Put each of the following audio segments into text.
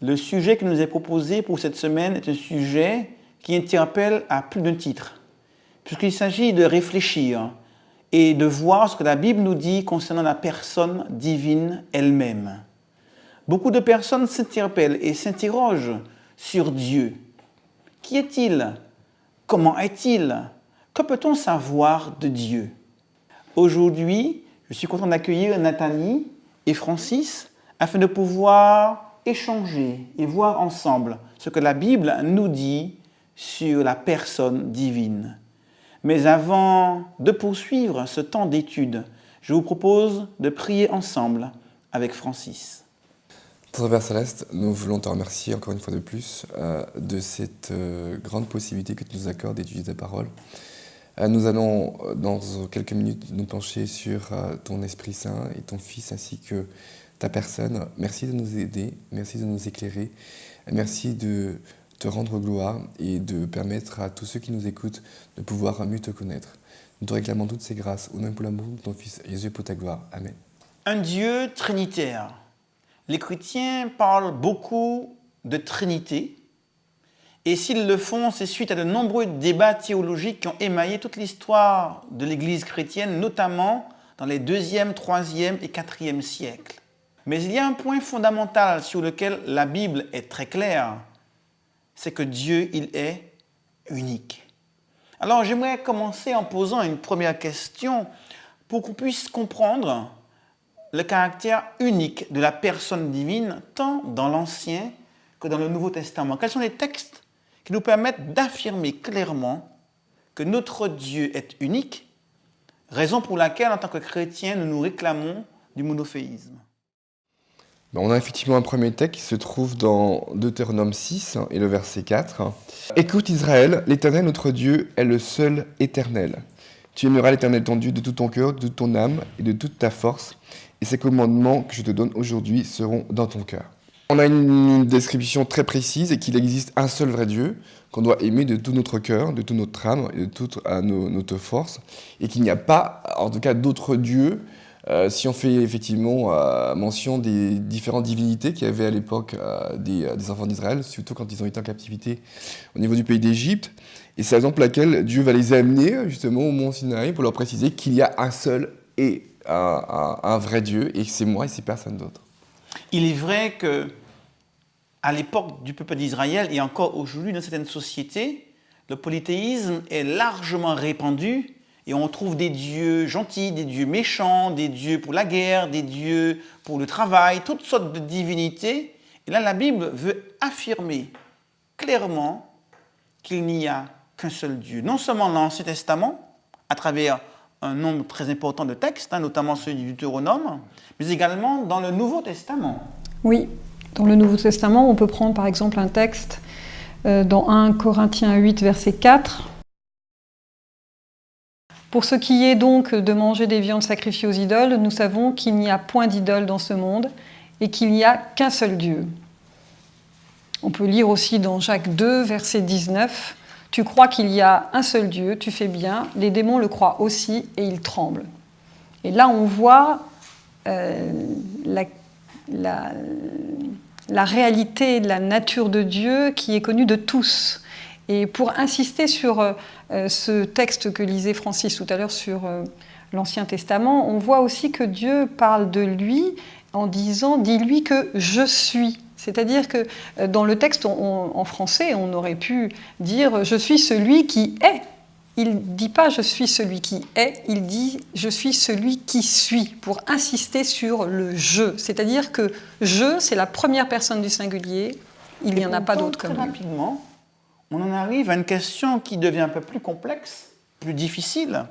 Le sujet qui nous est proposé pour cette semaine est un sujet qui interpelle à plus d'un titre, puisqu'il s'agit de réfléchir et de voir ce que la Bible nous dit concernant la personne divine elle-même. Beaucoup de personnes s'interpellent et s'interrogent sur Dieu. Qui est-il? Comment est-il? Que peut-on savoir de Dieu? Aujourd'hui, je suis content d'accueillir Nathalie et Francis afin de pouvoir échanger et voir ensemble ce que la Bible nous dit sur la personne divine. Mais avant de poursuivre ce temps d'étude, je vous propose de prier ensemble avec Francis. Notre Père Céleste, nous voulons te remercier encore une fois de plus de cette grande possibilité que tu nous accordes d'étudier ta parole. Nous allons dans quelques minutes nous pencher sur ton Esprit Saint et ton Fils ainsi que ta personne. Merci de nous aider, merci de nous éclairer, merci de te rendre gloire et de permettre à tous ceux qui nous écoutent de pouvoir mieux te connaître. Nous te réclamons toutes ces grâces au nom et pour l'amour de ton Fils Jésus pour ta gloire. Amen. Un Dieu trinitaire. Les chrétiens parlent beaucoup de Trinité, et s'ils le font, c'est suite à de nombreux débats théologiques qui ont émaillé toute l'histoire de l'Église chrétienne, notamment dans les 2e, 3e et 4e siècles. Mais il y a un point fondamental sur lequel la Bible est très claire, c'est que Dieu, il est unique. Alors j'aimerais commencer en posant une première question pour qu'on puisse comprendre le caractère unique de la personne divine, tant dans l'Ancien que dans le Nouveau Testament. Quels sont les textes qui nous permettent d'affirmer clairement que notre Dieu est unique, raison pour laquelle, en tant que chrétiens, nous nous réclamons du monothéisme? On a effectivement un premier texte qui se trouve dans Deutéronome 6 et le verset 4. « Écoute Israël, l'Éternel notre Dieu est le seul éternel. Tu aimeras l'Éternel ton Dieu de tout ton cœur, de toute ton âme et de toute ta force. Et ces commandements que je te donne aujourd'hui seront dans ton cœur. » On a une description très précise et qu'il existe un seul vrai Dieu, qu'on doit aimer de tout notre cœur, de toute notre âme et de toute notre force, et qu'il n'y a pas, en tout cas, d'autres dieux. Si on fait effectivement mention des différentes divinités qu'il y avait à l'époque des enfants d'Israël, surtout quand ils ont été en captivité au niveau du pays d'Égypte, et c'est la raison pour laquelle Dieu va les amener justement au mont Sinaï pour leur préciser qu'il y a un seul et un vrai Dieu, et c'est moi et c'est personne d'autre. Il est vrai qu'à l'époque du peuple d'Israël et encore aujourd'hui dans certaines sociétés, le polythéisme est largement répandu et on trouve des dieux gentils, des dieux méchants, des dieux pour la guerre, des dieux pour le travail, toutes sortes de divinités. Et là, la Bible veut affirmer clairement qu'il n'y a qu'un seul Dieu. Non seulement dans l'Ancien Testament, à travers un nombre très important de textes, notamment celui du Deutéronome, mais également dans le Nouveau Testament. Oui, dans le Nouveau Testament, on peut prendre par exemple un texte dans 1 Corinthiens 8, verset 4. « Pour ce qui est donc de manger des viandes sacrifiées aux idoles, nous savons qu'il n'y a point d'idole dans ce monde et qu'il n'y a qu'un seul Dieu. » On peut lire aussi dans Jacques 2, verset 19. « Tu crois qu'il y a un seul Dieu, tu fais bien, les démons le croient aussi et ils tremblent. » Et là, on voit la réalité de la nature de Dieu qui est connue de tous. Et pour insister sur ce texte que lisait Francis tout à l'heure sur l'Ancien Testament, on voit aussi que Dieu parle de lui en disant « dis-lui que je suis ». C'est-à-dire que dans le texte en français, on aurait pu dire « je suis celui qui est ». Il ne dit pas « je suis celui qui est », il dit « je suis celui qui suis », pour insister sur le « je ». C'est-à-dire que « je », c'est la première personne du singulier, il n'y en a pas d'autre comme lui. Rapidement, on en arrive à une question qui devient un peu plus complexe, plus difficile,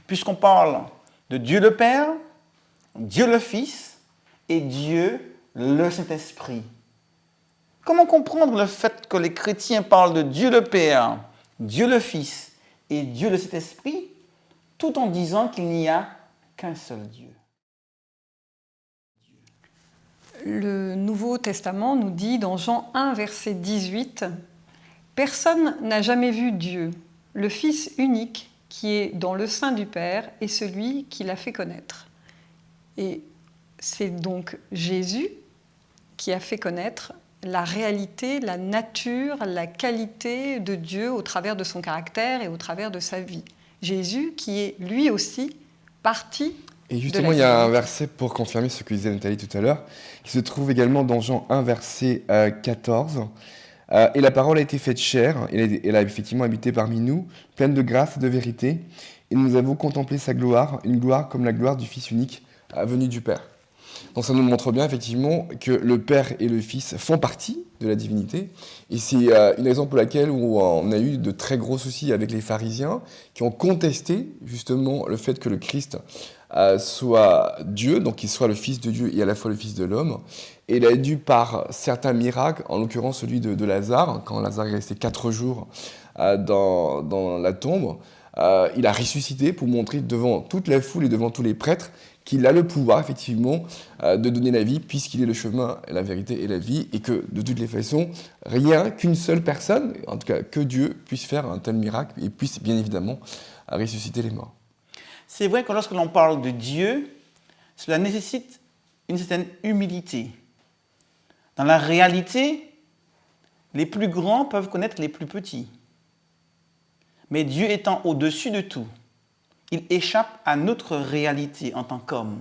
puisqu'on parle de Dieu le Père, Dieu le Fils et Dieu le Saint-Esprit. Comment comprendre le fait que les chrétiens parlent de Dieu le Père, Dieu le Fils et Dieu le Saint-Esprit, tout en disant qu'il n'y a qu'un seul Dieu? Le Nouveau Testament nous dit dans Jean 1, verset 18, « Personne n'a jamais vu Dieu, le Fils unique qui est dans le sein du Père est celui qui l'a fait connaître. » Et c'est donc Jésus qui a fait connaître la réalité, la nature, la qualité de Dieu au travers de son caractère et au travers de sa vie. Jésus qui est lui aussi partie. Et justement, il y a un verset pour confirmer ce que disait Nathalie tout à l'heure, qui se trouve également dans Jean 1, verset 14. Et la parole a été faite chair, elle a effectivement habité parmi nous, pleine de grâce et de vérité, et nous avons contemplé sa gloire, une gloire comme la gloire du Fils unique, venu du Père. Donc ça nous montre bien effectivement que le Père et le Fils font partie de la divinité, et c'est une raison pour laquelle on a eu de très gros soucis avec les pharisiens, qui ont contesté justement le fait que le Christ soit Dieu, donc qu'il soit le Fils de Dieu et à la fois le Fils de l'homme. Et il a dû, par certains miracles, en l'occurrence celui de Lazare, quand Lazare est resté 4 jours dans la tombe, il a ressuscité pour montrer devant toute la foule et devant tous les prêtres qu'il a le pouvoir, effectivement, de donner la vie, puisqu'il est le chemin, la vérité et la vie, et que, de toutes les façons, rien qu'une seule personne, en tout cas que Dieu, puisse faire un tel miracle et puisse, bien évidemment, ressusciter les morts. C'est vrai que lorsque l'on parle de Dieu, cela nécessite une certaine humilité. Dans la réalité, les plus grands peuvent connaître les plus petits. Mais Dieu étant au-dessus de tout, il échappe à notre réalité en tant qu'homme.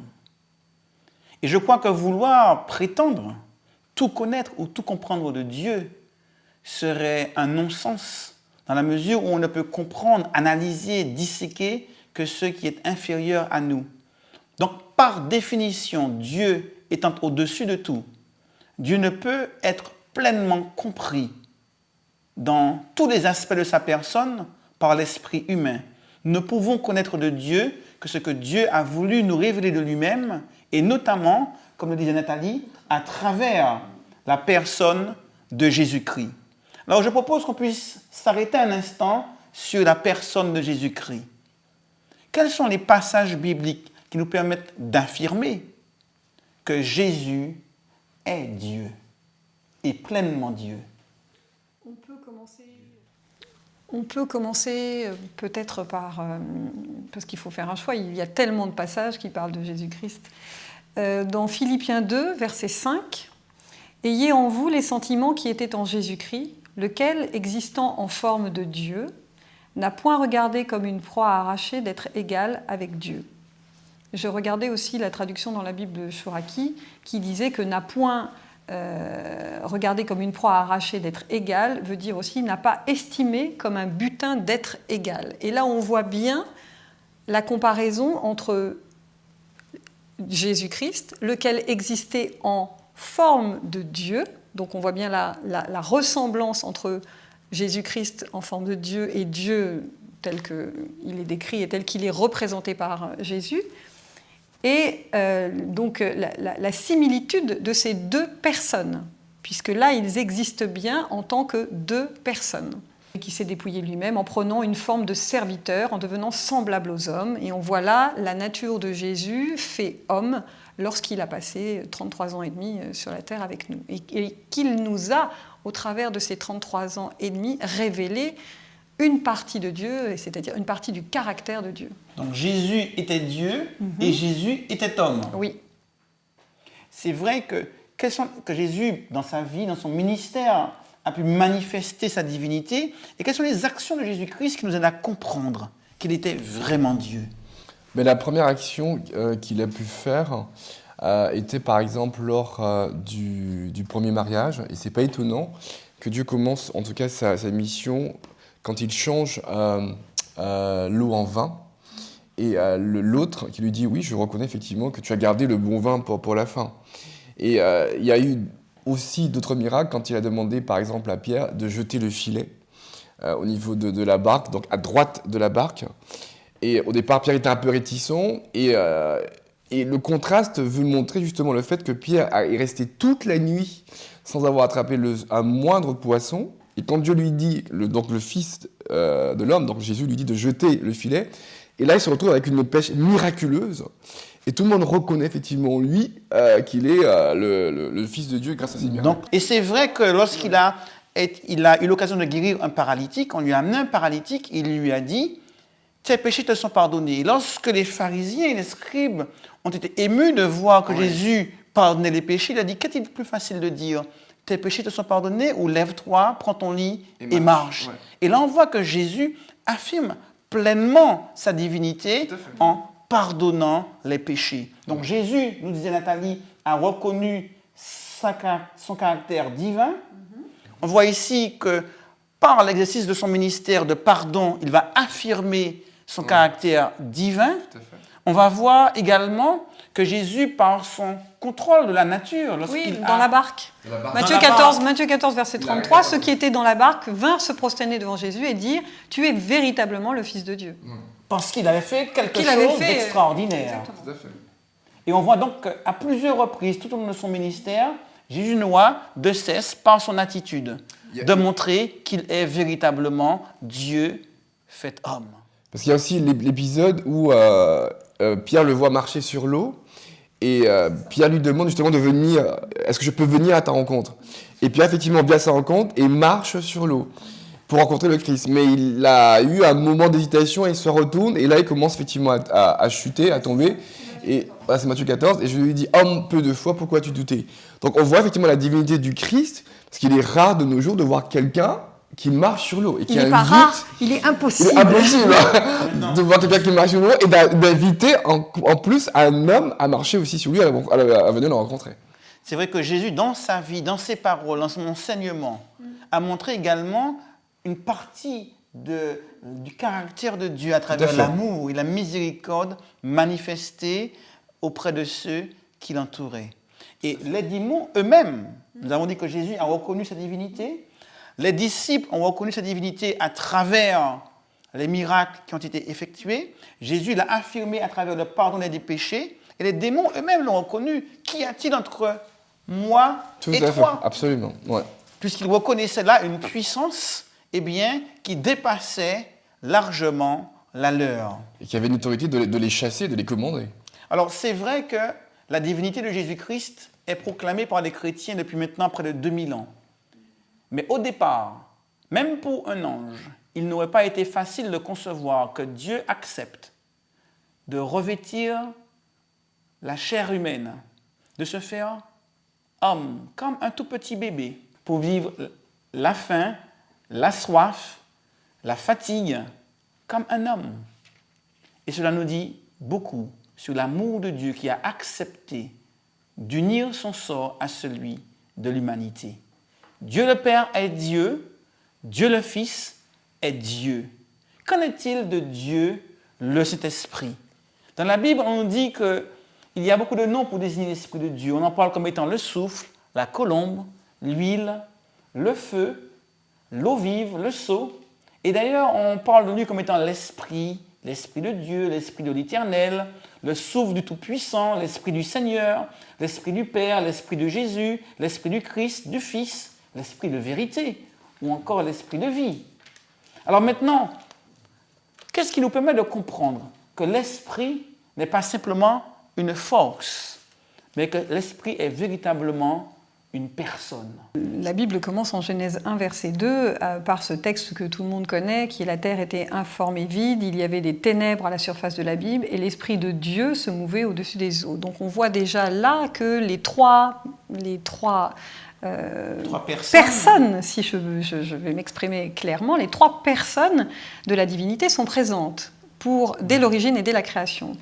Et je crois que vouloir prétendre tout connaître ou tout comprendre de Dieu serait un non-sens, dans la mesure où on ne peut comprendre, analyser, disséquer que ce qui est inférieur à nous. Donc, par définition, Dieu étant au-dessus de tout, Dieu ne peut être pleinement compris dans tous les aspects de sa personne par l'esprit humain. Nous ne pouvons connaître de Dieu que ce que Dieu a voulu nous révéler de lui-même, et notamment, comme le disait Nathalie, à travers la personne de Jésus-Christ. Alors je propose qu'on puisse s'arrêter un instant sur la personne de Jésus-Christ. Quels sont les passages bibliques qui nous permettent d'affirmer que Jésus est Dieu et pleinement Dieu? On peut commencer peut-être par, parce qu'il faut faire un choix, il y a tellement de passages qui parlent de Jésus-Christ. Dans Philippiens 2, verset 5, « Ayez en vous les sentiments qui étaient en Jésus-Christ, lequel, existant en forme de Dieu, n'a point regardé comme une proie arrachée d'être égal avec Dieu. » Je regardais aussi la traduction dans la Bible de Chouraki qui disait que n'a point regardé comme une proie arrachée d'être égal veut dire aussi n'a pas estimé comme un butin d'être égal. Et là, on voit bien la comparaison entre Jésus-Christ, lequel existait en forme de Dieu, donc on voit bien la ressemblance entre Jésus-Christ en forme de Dieu et Dieu tel qu'il est décrit et tel qu'il est représenté par Jésus, et donc la similitude de ces deux personnes, puisque là, ils existent bien en tant que deux personnes, qui s'est dépouillé lui-même en prenant une forme de serviteur, en devenant semblable aux hommes. Et on voit là la nature de Jésus fait homme lorsqu'il a passé 33 ans et demi sur la terre avec nous. Et qu'il nous a, au travers de ces 33 ans et demi, révélé une partie de Dieu, c'est-à-dire une partie du caractère de Dieu. Donc Jésus était Dieu et Jésus était homme. Oui. C'est vrai que Jésus, dans sa vie, dans son ministère, a pu manifester sa divinité. Et quelles sont les actions de Jésus-Christ qui nous aident à comprendre qu'il était vraiment Dieu? Mais la première action qu'il a pu faire était par exemple lors du premier mariage. Et c'est pas étonnant que Dieu commence en tout cas sa mission quand il change l'eau en vin. Et l'autre qui lui dit « Oui, je reconnais effectivement que tu as gardé le bon vin pour la fin. » Et il y a eu aussi d'autres miracles quand il a demandé par exemple à Pierre de jeter le filet au niveau de la barque, donc à droite de la barque. Et au départ, Pierre était un peu réticent et le contraste veut montrer justement le fait que Pierre est resté toute la nuit sans avoir attrapé un moindre poisson. Et quand Dieu lui dit, donc le Fils de l'homme, donc Jésus lui dit de jeter le filet, et là il se retrouve avec une pêche miraculeuse. Et tout le monde reconnaît effectivement lui qu'il est le Fils de Dieu grâce à ses miracles. Et c'est vrai que lorsqu'il a eu l'occasion de guérir un paralytique, on lui a amené un paralytique, il lui a dit « Tes péchés te sont pardonnés ». Et lorsque les pharisiens et les scribes ont été émus de voir que Jésus pardonnait les péchés, il a dit « Qu'est-il plus facile de dire ? tes péchés te sont pardonnés, ou lève-toi, prends ton lit et marche. Ouais. Et là, on voit que Jésus affirme pleinement sa divinité Tout à fait. en pardonnant les péchés. Donc Jésus, nous disait Nathalie, a reconnu son caractère divin. On voit ici que par l'exercice de son ministère de pardon, il va affirmer son caractère divin. Tout à fait. On va voir également que Jésus, par son contrôle de la nature, Oui, lorsqu'il dans a- la barque. Matthieu Dans la 14, barque. Matthieu 14, verset Il a 33, raison. ceux qui étaient dans la barque vinrent se prosterner devant Jésus et dire « Tu es véritablement le Fils de Dieu parce qu'il avait fait quelque Qu'il avait chose fait, d'extraordinaire. exactement. Tout à fait. Et on voit donc qu'à plusieurs reprises, tout au long de son ministère, Jésus n'aura de cesse, par son attitude, Yeah. de montrer qu'il est véritablement Dieu fait homme. Parce qu'il y a aussi l'épisode où Pierre le voit marcher sur l'eau et Pierre lui demande justement de venir, est-ce que je peux venir à ta rencontre? Et Pierre effectivement vient à sa rencontre et marche sur l'eau pour rencontrer le Christ. Mais il a eu un moment d'hésitation et il se retourne et là il commence effectivement à chuter, à tomber. Et voilà, c'est Matthieu 14 et je lui dis, homme peu de foi, pourquoi tu doutais? Donc on voit effectivement la divinité du Christ parce qu'il est rare de nos jours de voir quelqu'un qui marche sur l'eau et » qui Il a n'est un pas but. rare, il est Il impossible. est impossible hein, de voir quelqu'un qui marche sur l'eau et d'inviter en plus un homme à marcher aussi sur lui, à venir le rencontrer. C'est vrai que Jésus, dans sa vie, dans ses paroles, dans son enseignement, a montré également une partie du caractère de Dieu à travers fait. l'amour et la miséricorde manifestée auprès de ceux qui l'entouraient. Et les démons eux-mêmes, nous avons dit que Jésus a reconnu sa divinité. Les disciples ont reconnu sa divinité à travers les miracles qui ont été effectués. Jésus l'a affirmé à travers le pardon des péchés. Et les démons eux-mêmes l'ont reconnu. Qu'y a-t-il entre moi Tout et à fait, toi? absolument. Ouais. Puisqu'ils reconnaissaient là une puissance qui dépassait largement la leur. Et qui avait une autorité de les chasser, de les commander. Alors c'est vrai que la divinité de Jésus-Christ est proclamée par les chrétiens depuis maintenant près de 2000 ans. Mais au départ, même pour un ange, il n'aurait pas été facile de concevoir que Dieu accepte de revêtir la chair humaine, de se faire homme, comme un tout petit bébé, pour vivre la faim, la soif, la fatigue, comme un homme. Et cela nous dit beaucoup sur l'amour de Dieu qui a accepté d'unir son sort à celui de l'humanité. Dieu le Père est Dieu, Dieu le Fils est Dieu. Qu'en est-il de Dieu, le Saint-Esprit? Dans la Bible, on nous dit qu'il y a beaucoup de noms pour désigner l'Esprit de Dieu. On en parle comme étant le souffle, la colombe, l'huile, le feu, l'eau vive, le sceau. Et d'ailleurs, on parle de lui comme étant l'Esprit, l'Esprit de Dieu, l'Esprit de l'Éternel, le souffle du Tout-Puissant, l'Esprit du Seigneur, l'Esprit du Père, l'Esprit de Jésus, l'Esprit du Christ, du Fils, l'Esprit de vérité, ou encore l'Esprit de vie. Alors maintenant, qu'est-ce qui nous permet de comprendre que l'Esprit n'est pas simplement une force, mais que l'Esprit est véritablement une personne? La Bible commence en Genèse 1, verset 2, par ce texte que tout le monde connaît, qui est « La terre était informe et vide, il y avait des ténèbres à la surface de l'abîme, et l'Esprit de Dieu se mouvait au-dessus des eaux. » Donc on voit déjà là que les trois personnes, si je vais m'exprimer clairement, les trois personnes de la divinité sont présentes dès l'origine et dès la création.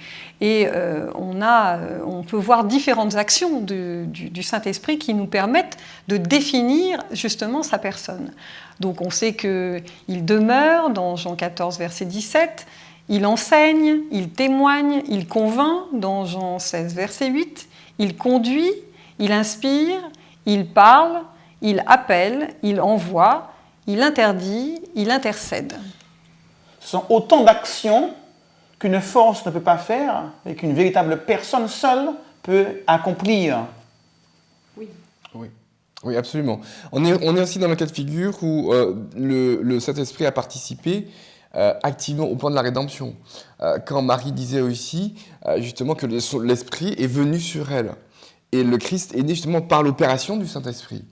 Et on peut voir différentes actions du Saint-Esprit qui nous permettent de définir justement sa personne. Donc on sait qu'il demeure dans Jean 14, verset 17, il enseigne, il témoigne, il convainc dans Jean 16, verset 8, il conduit, il inspire, il parle, il appelle, il envoie, il interdit, il intercède. Ce sont autant d'actions qu'une force ne peut pas faire et qu'une véritable personne seule peut accomplir. Oui, absolument. On est aussi dans le cas de figure où le Saint-Esprit a participé activement au plan de la rédemption. Quand Marie disait aussi justement que l'Esprit est venu sur elle. Et le Christ est né justement par l'opération du Saint-Esprit.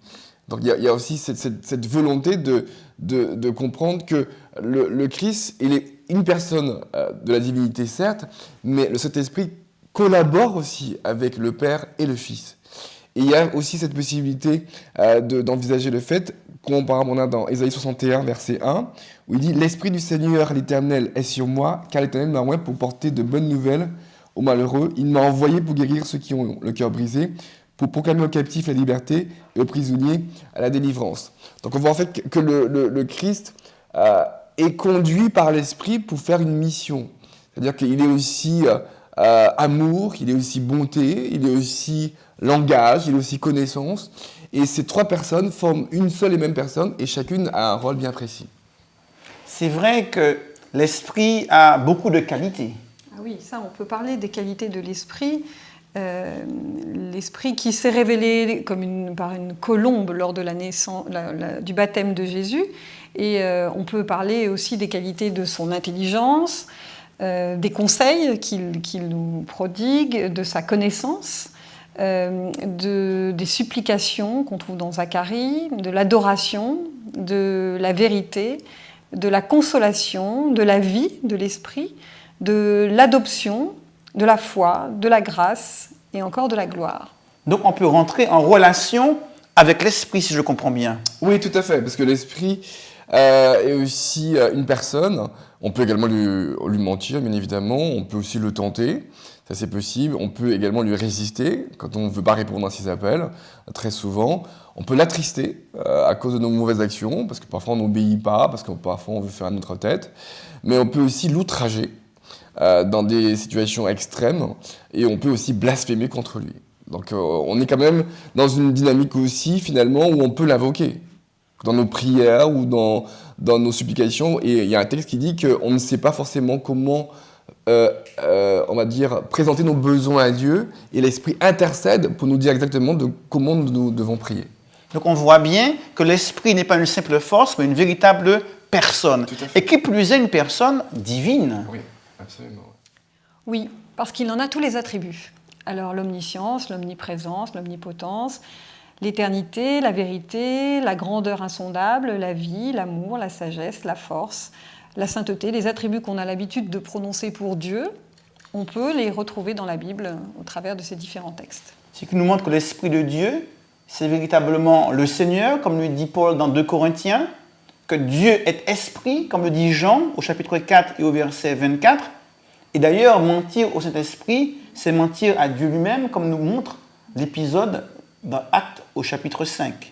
Donc il y a aussi cette volonté de comprendre que le Christ, il est une personne de la divinité, certes, mais le Saint-Esprit collabore aussi avec le Père et le Fils. Et il y a aussi cette possibilité d'envisager le fait qu'on on a dans Ésaïe 61, verset 1, où il dit « L'Esprit du Seigneur, l'Éternel, est sur moi, car l'Éternel m'a envoyé pour porter de bonnes nouvelles aux malheureux. Il m'a envoyé pour guérir ceux qui ont le cœur brisé, pour proclamer aux captifs la liberté et aux prisonniers la délivrance. » Donc on voit en fait que le Christ est conduit par l'Esprit pour faire une mission. C'est-à-dire qu'il est aussi amour, il est aussi bonté, il est aussi langage, il est aussi connaissance. Et ces trois personnes forment une seule et même personne et chacune a un rôle bien précis. C'est vrai que l'esprit a beaucoup de qualités. Ah oui, ça, on peut parler des qualités de l'esprit. L'esprit qui s'est révélé par une colombe lors de la naissance, du baptême de Jésus. Et on peut parler aussi des qualités de son intelligence, des conseils qu'il nous prodigue, de sa connaissance. Des supplications qu'on trouve dans Zacharie, de l'adoration, de la vérité, de la consolation, de la vie, de l'esprit, de l'adoption, de la foi, de la grâce et encore de la gloire. Donc on peut rentrer en relation avec l'esprit, si je comprends bien. Oui, tout à fait, parce que l'esprit est aussi une personne. On peut également lui mentir, bien évidemment. On peut aussi le tenter. Ça, c'est possible. On peut également lui résister quand on ne veut pas répondre à ses appels, très souvent. On peut l'attrister à cause de nos mauvaises actions, parce que parfois on n'obéit pas, parce que parfois on veut faire à notre tête. Mais on peut aussi l'outrager dans des situations extrêmes, et on peut aussi blasphémer contre lui. Donc on est quand même dans une dynamique aussi, finalement, où on peut l'invoquer, dans nos prières ou dans nos supplications. Et il y a un texte qui dit qu'on ne sait pas forcément comment... on va dire, présenter nos besoins à Dieu, et l'Esprit intercède pour nous dire exactement de comment nous devons prier. Donc on voit bien que l'esprit n'est pas une simple force, mais une véritable personne. Et qui plus est, une personne divine. Oui, absolument. Oui, parce qu'il en a tous les attributs. Alors l'omniscience, l'omniprésence, l'omnipotence, l'éternité, la vérité, la grandeur insondable, la vie, l'amour, la sagesse, la force, la sainteté, les attributs qu'on a l'habitude de prononcer pour Dieu, on peut les retrouver dans la Bible au travers de ces différents textes. Ce qui nous montre que l'Esprit de Dieu, c'est véritablement le Seigneur, comme lui dit Paul dans 2 Corinthiens, que Dieu est esprit, comme le dit Jean au chapitre 4 et au verset 24. Et d'ailleurs, mentir au Saint-Esprit, c'est mentir à Dieu lui-même, comme nous montre l'épisode dans Actes au chapitre 5.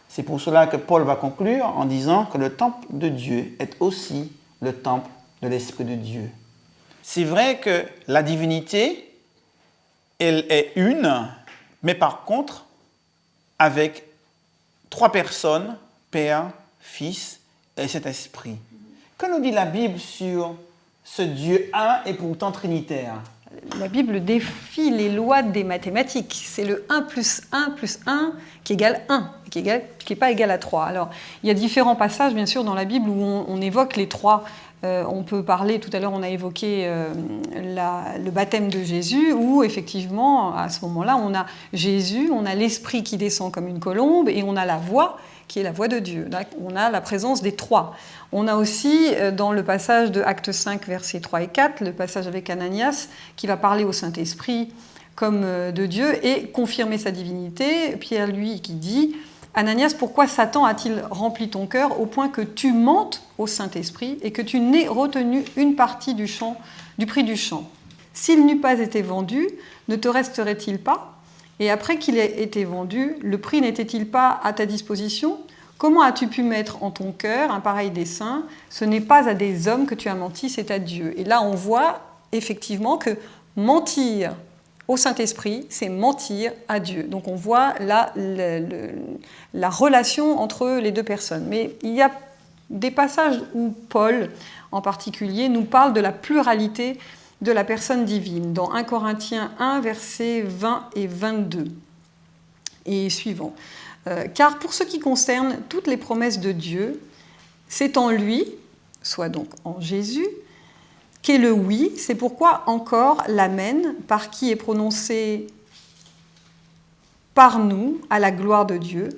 C'est pour cela que Paul va conclure en disant que le temple de Dieu est aussi le temple de l'Esprit de Dieu. C'est vrai que la divinité, elle est une, mais par contre, avec trois personnes, Père, Fils et Saint-Esprit. Que nous dit la Bible sur ce Dieu un et pourtant trinitaire ? La Bible défie les lois des mathématiques. C'est le 1 plus 1 plus 1 qui égale 1, qui n'est pas égal à 3. Alors, il y a différents passages, bien sûr, dans la Bible où on évoque les trois. On peut parler, tout à l'heure, on a évoqué le baptême de Jésus, où, effectivement, à ce moment-là, on a Jésus, on a l'Esprit qui descend comme une colombe, et on a la voix, qui est la voix de Dieu. Là, on a la présence des trois. On a aussi, dans le passage de Acte 5, versets 3 et 4, le passage avec Ananias, qui va parler au Saint-Esprit comme de Dieu et confirmer sa divinité. Pierre, lui, qui dit « Ananias, pourquoi Satan a-t-il rempli ton cœur au point que tu mentes au Saint-Esprit et que tu n'aies retenu une partie du prix du champ ? S'il n'eût pas été vendu, ne te resterait-il pas ? Et après qu'il ait été vendu, le prix n'était-il pas à ta disposition ? Comment as-tu pu mettre en ton cœur un pareil dessein ? Ce n'est pas à des hommes que tu as menti, c'est à Dieu. » Et là, on voit effectivement que mentir au Saint-Esprit, c'est mentir à Dieu. Donc on voit là la relation entre les deux personnes. Mais il y a des passages où Paul, en particulier, nous parle de la pluralité de la personne divine. Dans 1 Corinthiens 1, versets 20 et 22 et suivant. Car pour ce qui concerne toutes les promesses de Dieu, c'est en lui, soit donc en Jésus, qu'est le oui, c'est pourquoi encore l'amen, par qui est prononcé par nous à la gloire de Dieu,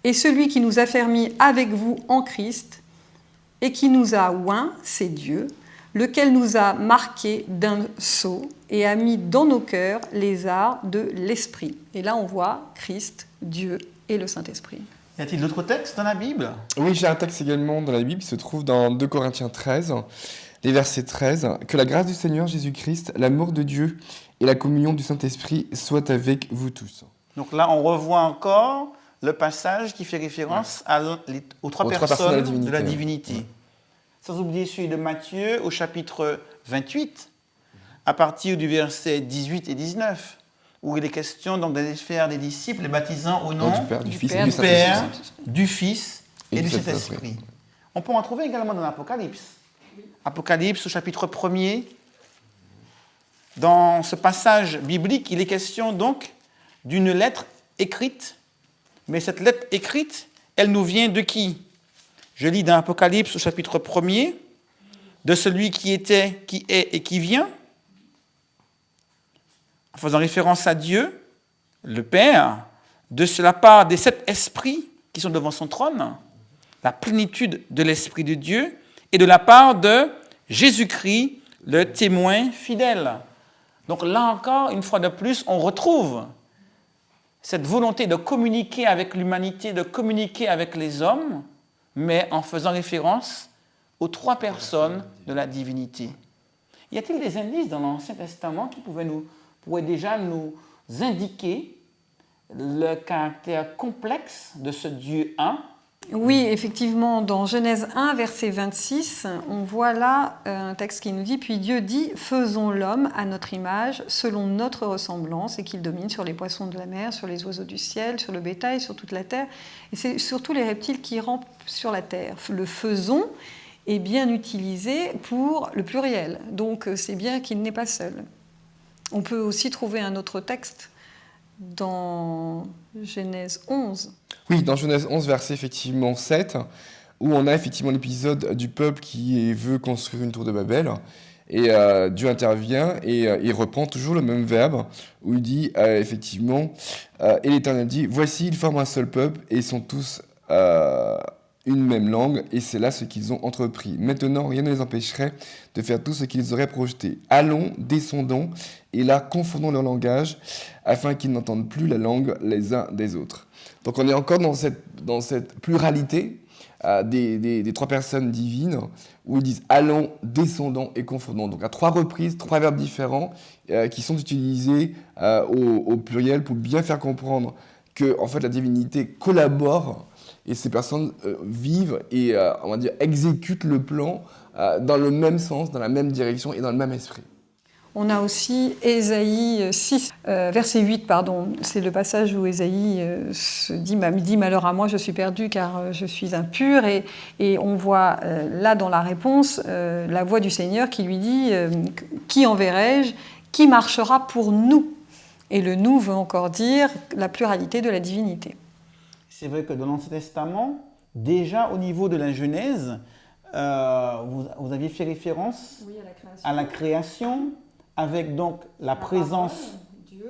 et celui qui nous a fermis avec vous en Christ, et qui nous a oints, c'est Dieu, lequel nous a marqués d'un sceau et a mis dans nos cœurs les arts de l'Esprit. Et là, on voit Christ, Dieu et le Saint-Esprit. Y a-t-il d'autres textes dans la Bible? Oui, j'ai un texte également dans la Bible qui se trouve dans 2 Corinthiens 13, les versets 13. « Que la grâce du Seigneur Jésus-Christ, l'amour de Dieu et la communion du Saint-Esprit soient avec vous tous. » Donc là, on revoit encore le passage qui fait référence aux trois personnes de la divinité. Ouais. Sans oublier celui de Matthieu au chapitre 28, à partir du verset 18 et 19, où il est question donc d'aller faire des disciples, les baptisant au nom Du Père, du Fils et Père, du du Père, Saint-Esprit. du Fils et du Saint-Esprit. Saint-Esprit. On peut en trouver également dans l'Apocalypse. Apocalypse au chapitre 1er. Dans ce passage biblique, il est question donc d'une lettre écrite. Mais cette lettre écrite, elle nous vient de qui? Je lis dans Apocalypse au chapitre 1er, de celui qui était, qui est et qui vient, en faisant référence à Dieu, le Père, de la part des 7 esprits qui sont devant son trône, la plénitude de l'Esprit de Dieu, et de la part de Jésus-Christ, le témoin fidèle. Donc là encore, une fois de plus, on retrouve cette volonté de communiquer avec l'humanité, de communiquer avec les hommes, mais en faisant référence aux 3 personnes de la divinité. Y a-t-il des indices dans l'Ancien Testament qui pourraient déjà nous indiquer le caractère complexe de ce Dieu un? Oui, effectivement, dans Genèse 1, verset 26, on voit là un texte qui nous dit « Puis Dieu dit, faisons l'homme à notre image, selon notre ressemblance, et qu'il domine sur les poissons de la mer, sur les oiseaux du ciel, sur le bétail, sur toute la terre, et c'est surtout les reptiles qui rampent sur la terre. » Le « faisons » est bien utilisé pour le pluriel, donc c'est bien qu'il n'est pas seul. On peut aussi trouver un autre texte dans Genèse 11. Oui, dans Genèse 11, verset effectivement 7, où on a effectivement l'épisode du peuple qui veut construire une tour de Babel. Et Dieu intervient et il reprend toujours le même verbe, où il dit effectivement, et l'Éternel dit, voici, ils forment un seul peuple et ils sont tous une même langue, et c'est là ce qu'ils ont entrepris. Maintenant, rien ne les empêcherait de faire tout ce qu'ils auraient projeté. Allons, descendons, et là, confondons leur langage, afin qu'ils n'entendent plus la langue les uns des autres. Donc on est encore dans cette pluralité des 3 personnes divines, où ils disent « allons, descendons et confondons ». Donc à 3 reprises, 3 verbes différents qui sont utilisés au pluriel pour bien faire comprendre que en fait, la divinité collabore et ces personnes vivent et on va dire, exécutent le plan dans le même sens, dans la même direction et dans le même esprit. On a aussi Ésaïe 6, verset 8, pardon. C'est le passage où Ésaïe se dit « Malheur à moi, je suis perdu car je suis impur ». Et on voit là dans la réponse la voix du Seigneur qui lui dit « Qui enverrai-je? Qui marchera pour nous ?» Et le « nous » veut encore dire la pluralité de la divinité. C'est vrai que dans l'Ancien Testament, déjà au niveau de la Genèse, vous aviez fait référence à la création, avec donc la présence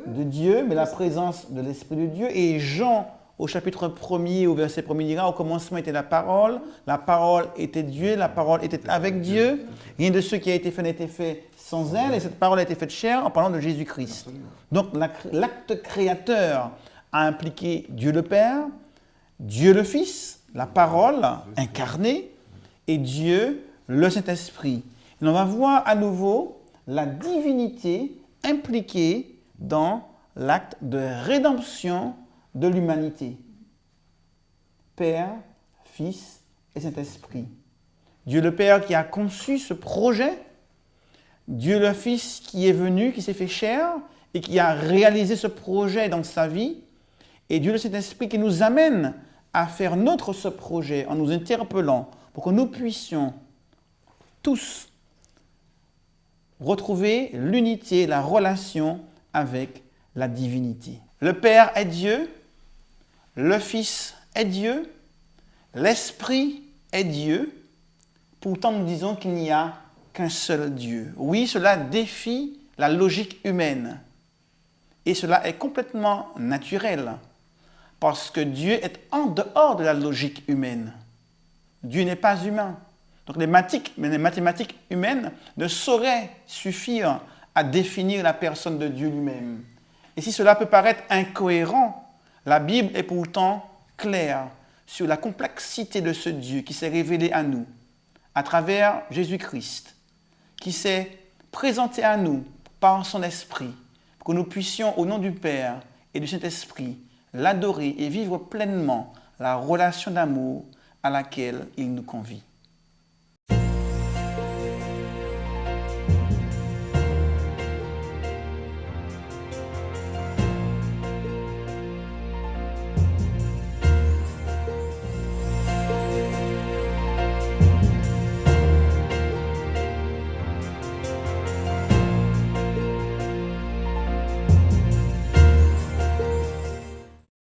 de Dieu, mais la présence de l'Esprit de Dieu. Et Jean, au chapitre 1er, au verset 1er, dira, au commencement était la parole était Dieu, la parole était avec Dieu. Rien de ce qui a été fait n'était fait sans elle, et cette parole a été faite chair en parlant de Jésus-Christ. Donc l'acte créateur a impliqué Dieu le Père, Dieu le Fils, la parole incarnée, et Dieu le Saint-Esprit. Et on va voir à nouveau la divinité impliquée dans l'acte de rédemption de l'humanité. Père, Fils et Saint-Esprit. Dieu le Père qui a conçu ce projet, Dieu le Fils qui est venu, qui s'est fait chair et qui a réalisé ce projet dans sa vie, et Dieu le Saint-Esprit qui nous amène à faire nôtre ce projet en nous interpellant pour que nous puissions tous retrouver l'unité, la relation avec la divinité. Le Père est Dieu, le Fils est Dieu, l'Esprit est Dieu. Pourtant, nous disons qu'il n'y a qu'un seul Dieu. Oui, cela défie la logique humaine. Et cela est complètement naturel, parce que Dieu est en dehors de la logique humaine. Dieu n'est pas humain. Donc les mathématiques humaines ne sauraient suffire à définir la personne de Dieu lui-même. Et si cela peut paraître incohérent, la Bible est pourtant claire sur la complexité de ce Dieu qui s'est révélé à nous à travers Jésus-Christ, qui s'est présenté à nous par son Esprit, pour que nous puissions, au nom du Père et du Saint-Esprit, l'adorer et vivre pleinement la relation d'amour à laquelle il nous convie.